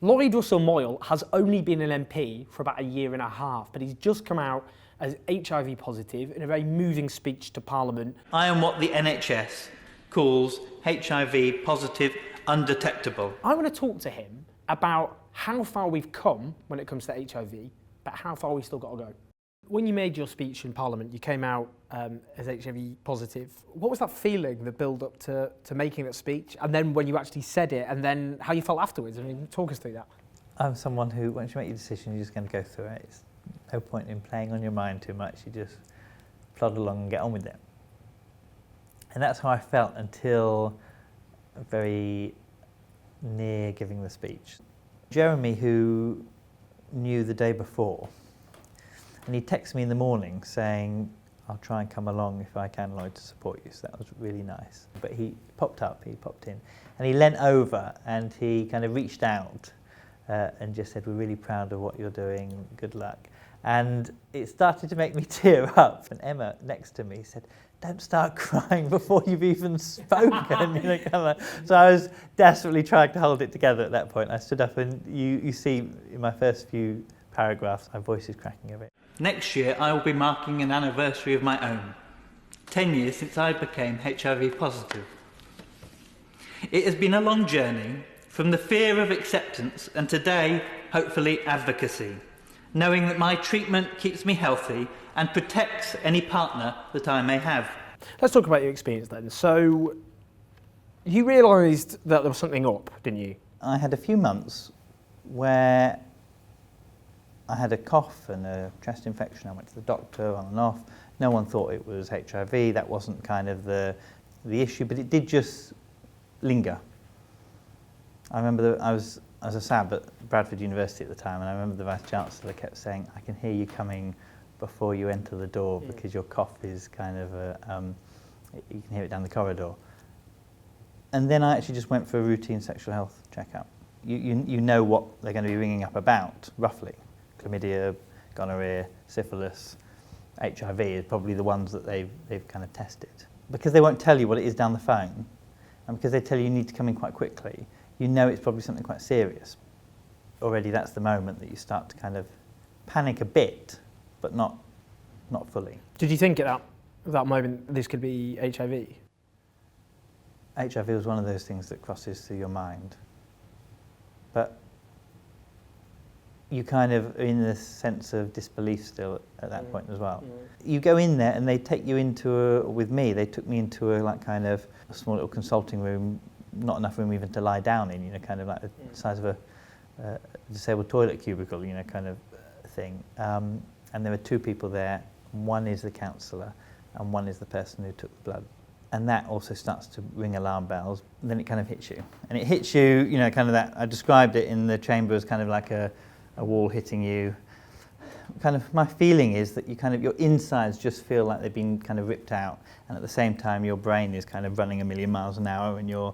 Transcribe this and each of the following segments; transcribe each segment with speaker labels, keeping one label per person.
Speaker 1: Lloyd Russell-Moyle has only been an MP for about a year and a half, but he's just come out as HIV positive in a very moving speech to Parliament.
Speaker 2: I am what the NHS calls HIV positive undetectable.
Speaker 1: I want to talk to him about how far we've come when it comes to HIV, but how far we've still got to go. When you made your speech in Parliament, you came out as HIV positive. What was that feeling, the build-up to making that speech? And then when you actually said it, and then how you felt afterwards? I mean, talk us through that.
Speaker 3: I'm someone who, once you make your decision, you're just going to go through it. It's no point in playing on your mind too much. You just plod along and get on with it. And that's how I felt until very near giving the speech. Jeremy, who knew the day before, and he texted me in the morning saying, I'll try and come along if I can, Lloyd, to support you. So that was really nice. But he popped in, and he leant over and he kind of reached out and just said, we're really proud of what you're doing, good luck. And it started to make me tear up. And Emma, next to me, said, don't start crying before you've even spoken. So I was desperately trying to hold it together at that point. I stood up, and you see in my first few paragraphs, my voice is cracking a bit.
Speaker 2: Next year I will be marking an anniversary of my own. 10 years since I became HIV positive. It has been a long journey, from the fear of acceptance and today, hopefully, advocacy, knowing that my treatment keeps me healthy and protects any partner that I may have.
Speaker 1: Let's talk about your experience then. So, you realised that there was something up, didn't you?
Speaker 3: I had a few months where I had a cough and a chest infection. I went to the doctor on and off. No one thought it was HIV. That wasn't kind of the issue, but it did just linger. I remember that I was a SAB at Bradford University at the time, and I remember the Vice Chancellor kept saying, I can hear you coming before you enter the door because your cough is kind of, you can hear it down the corridor. And then I actually just went for a routine sexual health checkup. You know what they're going to be ringing up about, roughly. Chlamydia, gonorrhea, syphilis, HIV is probably the ones that they've kind of tested. Because they won't tell you what it is down the phone, and because they tell you need to come in quite quickly, you know it's probably something quite serious. Already that's the moment that you start to kind of panic a bit, but not fully.
Speaker 1: Did you think at that moment this could be HIV?
Speaker 3: HIV was one of those things that crosses through your mind. But you kind of are in this sense of disbelief still at that point as well. You go in there and they take you into they took me into a small little consulting room, not enough room even to lie down in, kind of like the size of a disabled toilet cubicle, kind of thing. And there were two people there. One is the counsellor and one is the person who took the blood. And that also starts to ring alarm bells. And then it kind of hits you. And it hits you, kind of that, I described it in the chamber as kind of like a wall hitting you. Kind of my feeling is that your insides just feel like they've been kind of ripped out, and at the same time your brain is kind of running a million miles an hour, and you're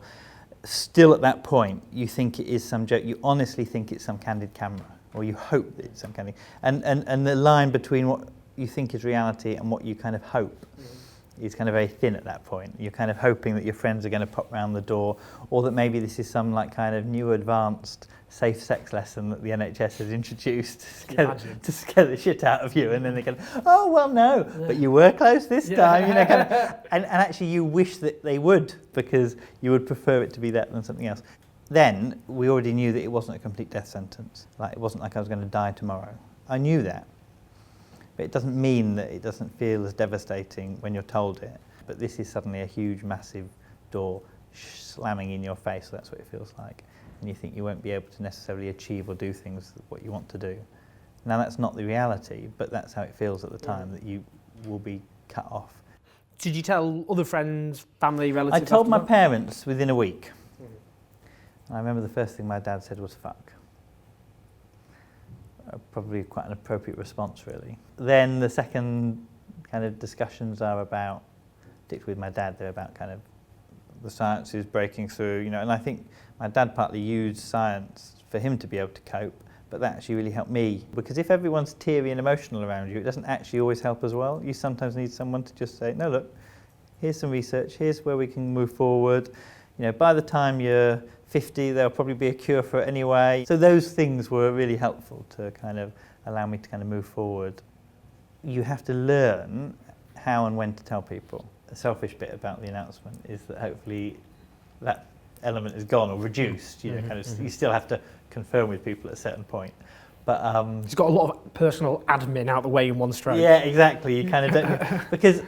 Speaker 3: still at that point, you think it is some joke, you honestly think it's some candid camera, or you hope that it's some candid, and the line between what you think is reality and what you kind of hope is kind of very thin at that point. You're kind of hoping that your friends are going to pop round the door, or that maybe this is some like kind of new advanced safe sex lesson that the NHS has introduced to scare the shit out of you, and then they go, oh well no, but you were close this time, and actually you wish that they would, because you would prefer it to be that than something else. Then we already knew that it wasn't a complete death sentence. Like, it wasn't like I was going to die tomorrow. I knew that. But it doesn't mean that it doesn't feel as devastating when you're told it. But this is suddenly a huge, massive door slamming in your face, so that's what it feels like. And you think you won't be able to necessarily achieve or do things what you want to do. Now that's not the reality, but that's how it feels at the time, that you will be cut off.
Speaker 1: Did you tell other friends, family, relatives?
Speaker 3: I told my parents within a week. And I remember the first thing my dad said was fuck. Probably quite an appropriate response, really. Then the second kind of discussions are about, particularly with my dad, they're about kind of the science is breaking through, and I think my dad partly used science for him to be able to cope, but that actually really helped me, because if everyone's teary and emotional around you, it doesn't actually always help as well. You sometimes need someone to just say, no, look, here's some research, here's where we can move forward. By the time you're 50, there'll probably be a cure for it anyway. So those things were really helpful to kind of allow me to kind of move forward. You have to learn how and when to tell people. The selfish bit about the announcement is that hopefully that element is gone or reduced. You know, kind of, you still have to confirm with people at a certain point. But
Speaker 1: it's got a lot of personal admin out the way in one stroke.
Speaker 3: Yeah, exactly. You kind of don't, because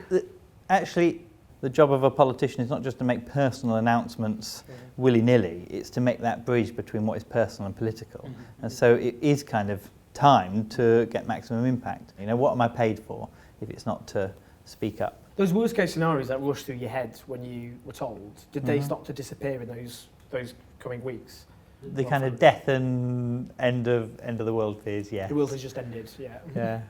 Speaker 3: actually the job of a politician is not just to make personal announcements willy-nilly. It's to make that bridge between what is personal and political. And so it is kind of time to get maximum impact. You know, what am I paid for if it's not to speak up?
Speaker 1: Those worst case scenarios that rushed through your head when you were told, did they start to disappear in those coming weeks?
Speaker 3: The kind of death and end of the world fears, yeah.
Speaker 1: The world has just ended, yeah.
Speaker 3: Yeah.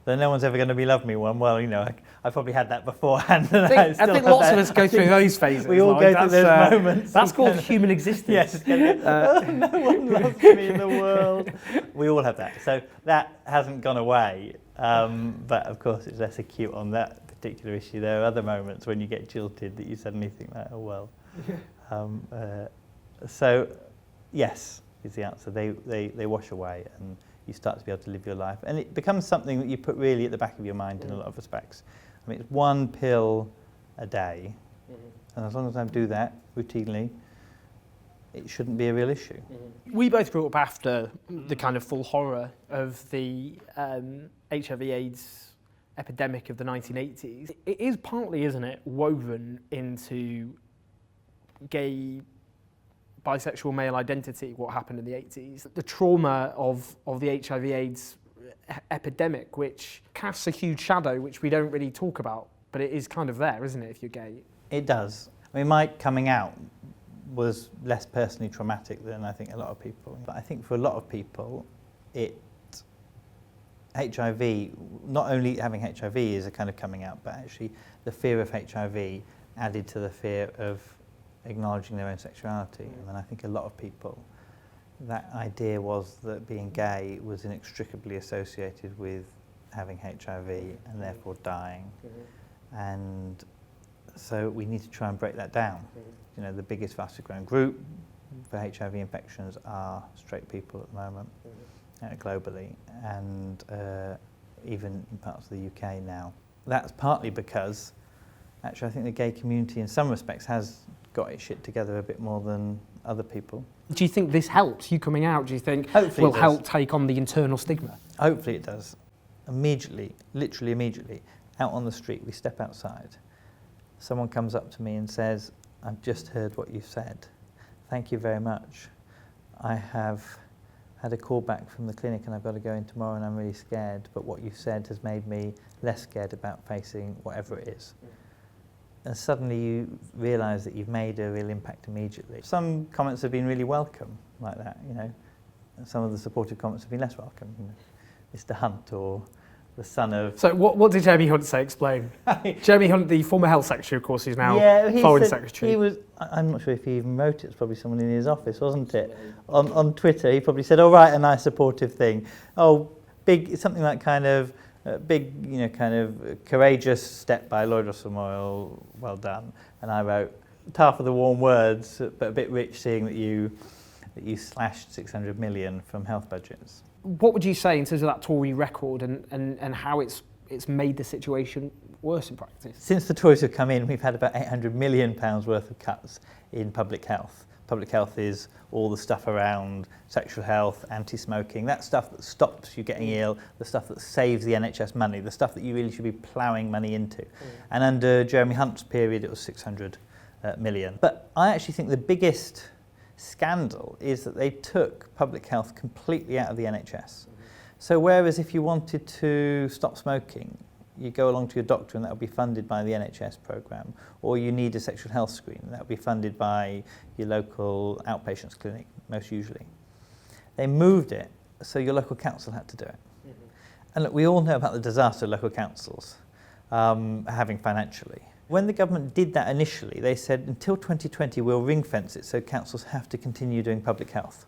Speaker 3: Then no one's ever going to be love me one. Well, you know, I probably had that beforehand. And
Speaker 1: I think lots of us go through those phases.
Speaker 3: We all go through those moments.
Speaker 1: That's called human existence.
Speaker 3: Yes. No one loves me in the world. We all have that. So that hasn't gone away. But of course, it's less acute on that particular issue. There are other moments when you get jilted that you suddenly think, like, oh well. So, yes, is the answer. They wash away, and you start to be able to live your life. And it becomes something that you put really at the back of your mind in a lot of respects. I mean, it's one pill a day, and as long as I do that routinely, it shouldn't be a real issue.
Speaker 1: We both grew up after the kind of full horror of the HIV/AIDS epidemic of the 1980s. It is partly, isn't it, woven into gay, bisexual male identity, what happened in the 80s. The trauma of the HIV/AIDS epidemic, which casts a huge shadow, which we don't really talk about, but it is kind of there, isn't it, if you're gay? It
Speaker 3: does. I mean, my coming out was less personally traumatic than I think a lot of people. But I think for a lot of people, HIV, not only having HIV is a kind of coming out, but actually the fear of HIV added to the fear of acknowledging their own sexuality. And I think a lot of people, that idea was that being gay was inextricably associated with having HIV and therefore dying. And so we need to try and break that down. You know, the biggest, fastest growing group for HIV infections are straight people at the moment, globally, and even in parts of the UK now. That's partly because, actually, I think the gay community in some respects has got its shit together a bit more than other people.
Speaker 1: Do you think this helps, you coming out, do you think
Speaker 3: Hopefully
Speaker 1: will help take on the internal stigma?
Speaker 3: Hopefully it does. Immediately, literally immediately, out on the street, we step outside. Someone comes up to me and says, I've just heard what you said. Thank you very much. I have had a call back from the clinic and I've got to go in tomorrow and I'm really scared, but what you said has made me less scared about facing whatever it is. And suddenly you realise that you've made a real impact immediately. Some comments have been really welcome, like that, you know. And some of the supportive comments have been less welcome. You know, Mr. Hunt or the son of...
Speaker 1: So what did Jeremy Hunt say? Explain. Jeremy Hunt, the former health secretary, of course, he's now foreign secretary.
Speaker 3: He was, I'm not sure if he even wrote it, it's probably someone in his office, wasn't it? On Twitter, he probably said, oh, right, a nice supportive thing. Oh, big, something like kind of, big, you know, kind of courageous step by Lloyd Russell-Moyle, well done. And I wrote, half of the warm words, but a bit rich seeing that you slashed 600 million from health budgets.
Speaker 1: What would you say in terms of that Tory record and how it's made the situation worse in practice?
Speaker 3: Since the Tories have come in, we've had about £800 million worth of cuts in public health. Public health is all the stuff around sexual health, anti-smoking, that stuff that stops you getting ill, the stuff that saves the NHS money, the stuff that you really should be ploughing money into. And under Jeremy Hunt's period, it was 600 million. But I actually think the biggest scandal is that they took public health completely out of the NHS. So whereas if you wanted to stop smoking, you go along to your doctor and that will be funded by the NHS programme, or you need a sexual health screen, that will be funded by your local outpatients clinic, most usually. They moved it so your local council had to do it. And look, we all know about the disaster local councils having financially. When the government did that initially, they said until 2020 we'll ring fence it so councils have to continue doing public health.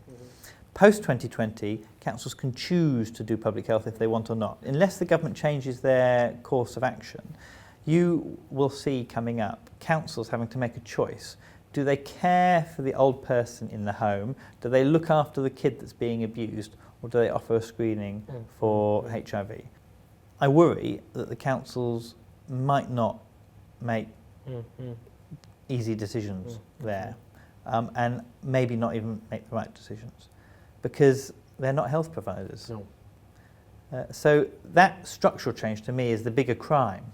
Speaker 3: Post 2020, councils can choose to do public health if they want or not. Unless the government changes their course of action, you will see coming up councils having to make a choice Do they care for the old person in the home? Do they look after the kid that's being abused? Or do they offer a screening for HIV? I worry that the councils might not make easy decisions there, and maybe not even make the right decisions, because they're not health providers.
Speaker 1: No.
Speaker 3: So that structural change to me is the bigger crime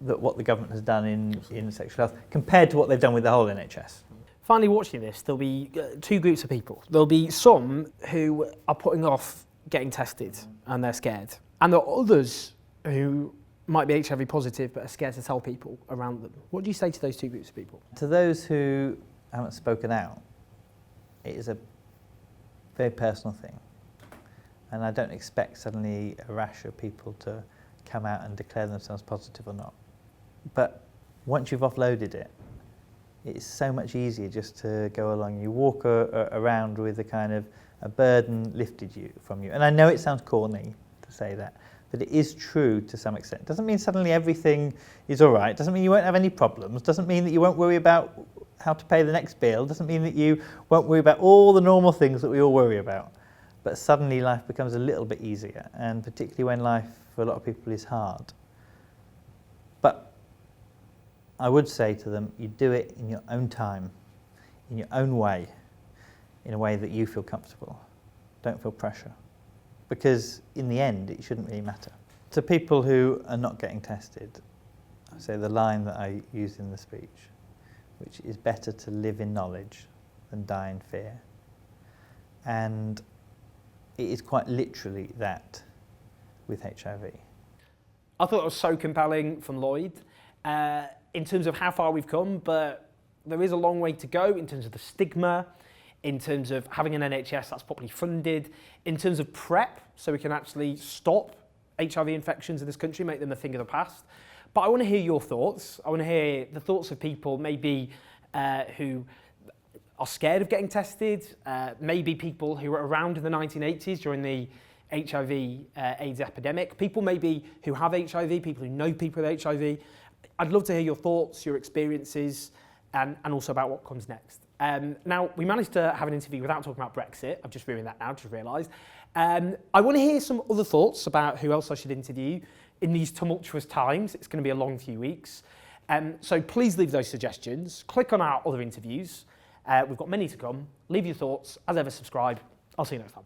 Speaker 3: that what the government has done in sexual health compared to what they've done with the whole NHS.
Speaker 1: Finally, watching this, there'll be two groups of people. There'll be some who are putting off getting tested and they're scared. And there are others who might be HIV positive but are scared to tell people around them. What do you say to those two groups of people?
Speaker 3: To those who haven't spoken out, it is a very personal thing. And I don't expect suddenly a rash of people to come out and declare themselves positive or not. But once you've offloaded it, it's so much easier just to go along. You walk around with a kind of a burden lifted from you. And I know it sounds corny to say that, but it is true to some extent. It doesn't mean suddenly everything is all right. It doesn't mean you won't have any problems. It doesn't mean that you won't worry about how to pay the next bill. It doesn't mean that you won't worry about all the normal things that we all worry about. But suddenly life becomes a little bit easier, and particularly when life for a lot of people is hard. But I would say to them, you do it in your own time, in your own way, in a way that you feel comfortable. Don't feel pressure. Because in the end, it shouldn't really matter. To people who are not getting tested, I say the line that I used in the speech, which is better to live in knowledge than die in fear. And it is quite literally that with HIV.
Speaker 1: I thought it was so compelling from Lloyd in terms of how far we've come, but there is a long way to go in terms of the stigma, in terms of having an NHS that's properly funded, in terms of PrEP, so we can actually stop HIV infections in this country, make them a thing of the past. But I want to hear your thoughts. I want to hear the thoughts of people maybe who are scared of getting tested, maybe people who were around in the 1980s during the HIV AIDS epidemic, people maybe who have HIV, people who know people with HIV. I'd love to hear your thoughts, your experiences, and also about what comes next. Now, we managed to have an interview without talking about Brexit. I've just ruined that now, just realised. I want to hear some other thoughts about who else I should interview in these tumultuous times. It's going to be a long few weeks. So please leave those suggestions. Click on our other interviews. We've got many to come. Leave your thoughts. As ever, subscribe. I'll see you next time.